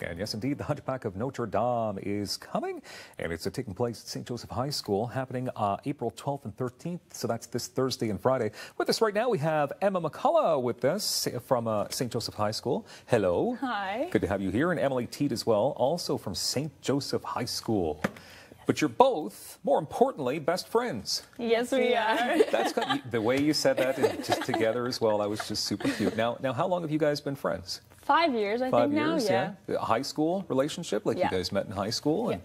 And yes, indeed, the Hunchback of Notre Dame is coming, and it's taking place at St. Joseph High School, happening April 12th and 13th, so that's this Thursday and Friday. With us right now, we have Emma McCulloch with us from St. Joseph High School. Hello. Hi. Good to have you here, and Emily Teed as well, also from St. Joseph High School. But you're both, more importantly, best friends. Yes, we are. That's the way you said that, and just together as well. That was just super cute. Now, how long have you guys been friends? 5 years, I think now. Yeah. A high school relationship, like you guys met in high school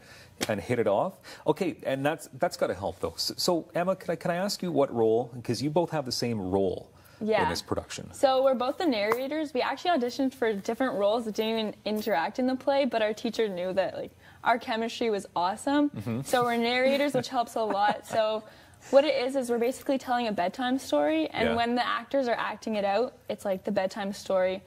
and hit it off. Okay, and that's got to help though. So Emma, can I ask you what role? Because you both have the same role. In this production. So we're both the narrators. We actually auditioned for different roles that didn't even interact in the play, but our teacher knew that our chemistry was awesome. So we're narrators, which helps a lot. So what it is we're basically telling a bedtime story, and when the actors are acting it out, it's like the bedtime story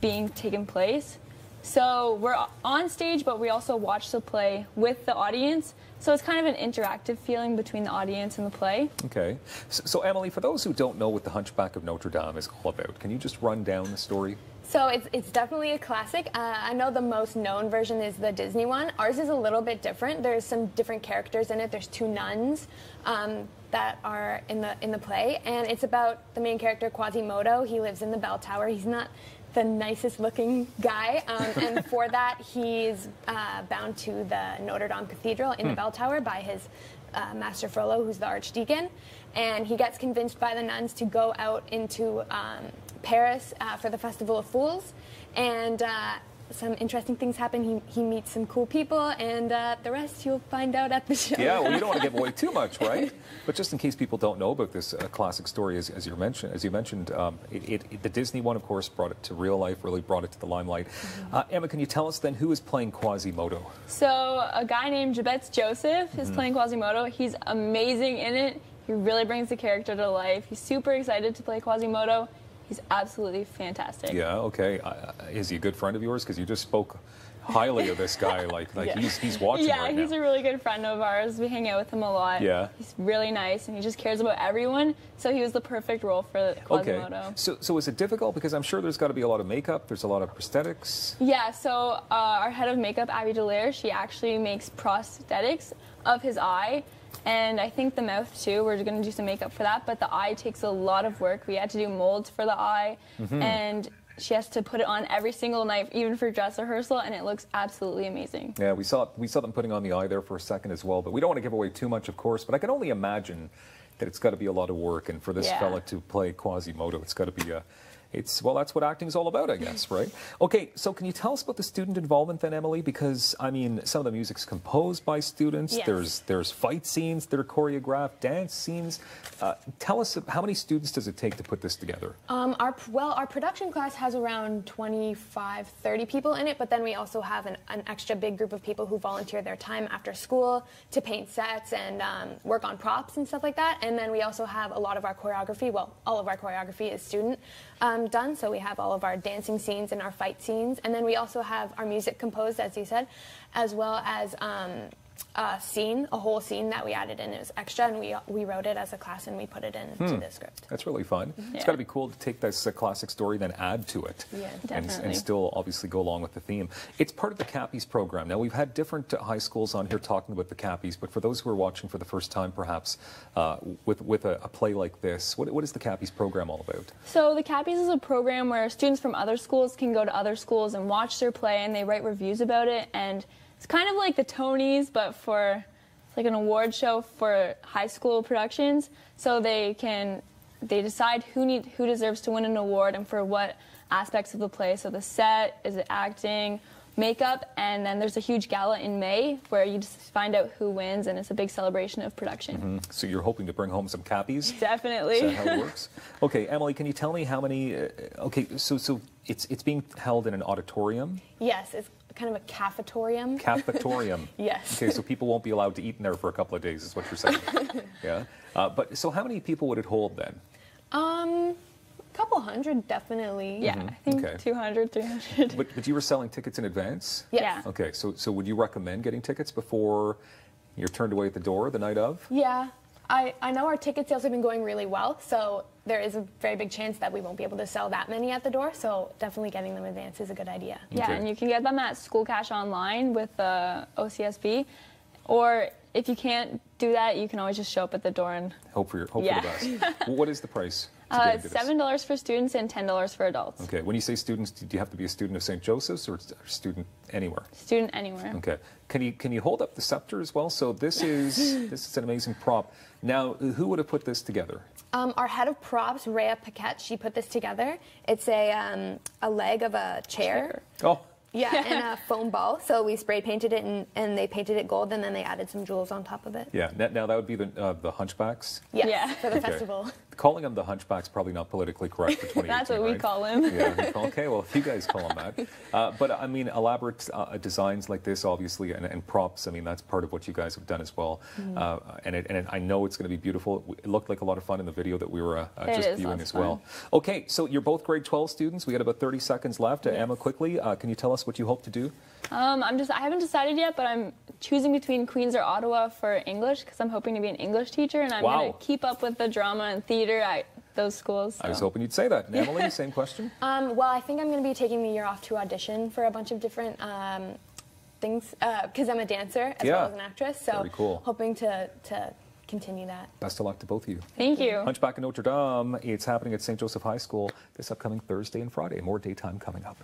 being taken place. So we're on stage, but we also watch the play with the audience. So it's kind of an interactive feeling between the audience and the play. Okay. So Emily, for those who don't know what the Hunchback of Notre Dame is all about, can you just run down the story? So it's definitely a classic. I know the most known version is the Disney one. Ours is a little bit different. There's some different characters in it. There's two nuns that are in the play, and it's about the main character, Quasimodo. He lives in the bell tower. He's not the nicest looking guy, and for that he's bound to the Notre Dame Cathedral in the bell tower by his Master Frollo, who's the archdeacon, and he gets convinced by the nuns to go out into Paris for the Festival of Fools, and some interesting things happen. He meets some cool people, and the rest you'll find out at the show. Yeah, well, you don't want to give away too much, right? But just in case people don't know about this classic story, as you mentioned, the Disney one, of course, brought it to real life, really brought it to the limelight. Emma, can you tell us then who is playing Quasimodo? So a guy named Jabez Joseph is playing Quasimodo. He's amazing in it. He really brings the character to life. He's super excited to play Quasimodo. He's absolutely fantastic. Yeah, okay. Is he a good friend of yours? Because you just spoke highly of this guy, he's watching right now. Yeah, he's a really good friend of ours. We hang out with him a lot. Yeah. He's really nice, and he just cares about everyone, so he was the perfect role for Quasimodo. Okay. So is it difficult? Because I'm sure there's got to be a lot of makeup, there's a lot of prosthetics. Yeah, so our head of makeup, Abby Dallaire, she actually makes prosthetics of his eye. And I think the mouth too, we're going to do some makeup for that, but the eye takes a lot of work. We had to do molds for the eye, and she has to put it on every single night, even for dress rehearsal, and it looks absolutely amazing. Yeah, we saw them putting on the eye there for a second as well, but we don't want to give away too much, of course, but I can only imagine that it's got to be a lot of work, and for this fella to play Quasimodo, it's got to be well, that's what acting is all about, I guess, right? Okay, so can you tell us about the student involvement then, Emily? Because, I mean, some of the music's composed by students. Yes. There's fight scenes that are choreographed, dance scenes. Tell us, how many students does it take to put this together? Our production class has around 25, 30 people in it, but then we also have an extra big group of people who volunteer their time after school to paint sets and work on props and stuff like that. And then we also have a lot of our choreography, well, all of our choreography is student done, so we have all of our dancing scenes and our fight scenes, and then we also have our music composed, as you said, as well as a whole scene that we added in. It was extra, and we wrote it as a class, and we put it into the script. That's really fun. It's got to be cool to take this classic story, then add to it, and still obviously go along with the theme. It's part of the Cappies program. Now, we've had different high schools on here talking about the Cappies, but for those who are watching for the first time, perhaps, with a play like this, what is the Cappies program all about? So the Cappies is a program where students from other schools can go to other schools and watch their play, and they write reviews about it, and it's kind of like the Tonys, but it's like an award show for high school productions. So they decide who deserves to win an award and for what aspects of the play. So the set, is it acting, makeup, and then there's a huge gala in May where you just find out who wins, and it's a big celebration of production. So you're hoping to bring home some Cappies? Definitely. Is that how it works? Okay, Emily, can you tell me how many? So it's being held in an auditorium? Yes, it's kind of a cafetorium. Cafetorium. Yes. Okay, so people won't be allowed to eat in there for a couple of days, is what you're saying. Yeah. But so how many people would it hold then? A couple hundred, definitely. Yeah, I think 200, 300. But you were selling tickets in advance? Yeah. Okay, so would you recommend getting tickets before you're turned away at the door the night of? Yeah. I know our ticket sales have been going really well, so there is a very big chance that we won't be able to sell that many at the door, so definitely getting them in advance is a good idea. Yeah, and you can get them at School Cash Online with the OCSB, or if you can't do that, you can always just show up at the door and hope for the best. What is the price? $7 for students and $10 for adults. Okay. When you say students, do you have to be a student of St. Joseph's or a student anywhere? Student anywhere. Okay. Can you hold up the scepter as well? So this is an amazing prop. Now, who would have put this together? Our head of props, Rhea Paquette, she put this together. It's a leg of a chair. Oh. Yeah, and a foam ball. So we spray painted it, and they painted it gold, and then they added some jewels on top of it. Yeah. Now that would be the Hunchbacks? Yes, yeah, for the festival. Calling them the Hunchbacks probably not politically correct for 2018, That's what we call him. Yeah. Okay, well, if you guys call them that. But, I mean, elaborate designs like this, obviously, and props, I mean, that's part of what you guys have done as well. And I know it's going to be beautiful. It looked like a lot of fun in the video that we were just viewing as well. Okay, so you're both grade 12 students. We got about 30 seconds left. Yes. Emma, quickly, can you tell us what you hope to do? I haven't decided yet, but I'm choosing between Queens or Ottawa for English because I'm hoping to be an English teacher, and I'm going to keep up with the drama and theater at those schools. So. I was hoping you'd say that. And Emily, same question? Well, I think I'm going to be taking the year off to audition for a bunch of different things because I'm a dancer as well as an actress. So very cool. Hoping to continue that. Best of luck to both of you. Thank you. Hunchback of Notre Dame. It's happening at St. Joseph High School this upcoming Thursday and Friday. More daytime coming up.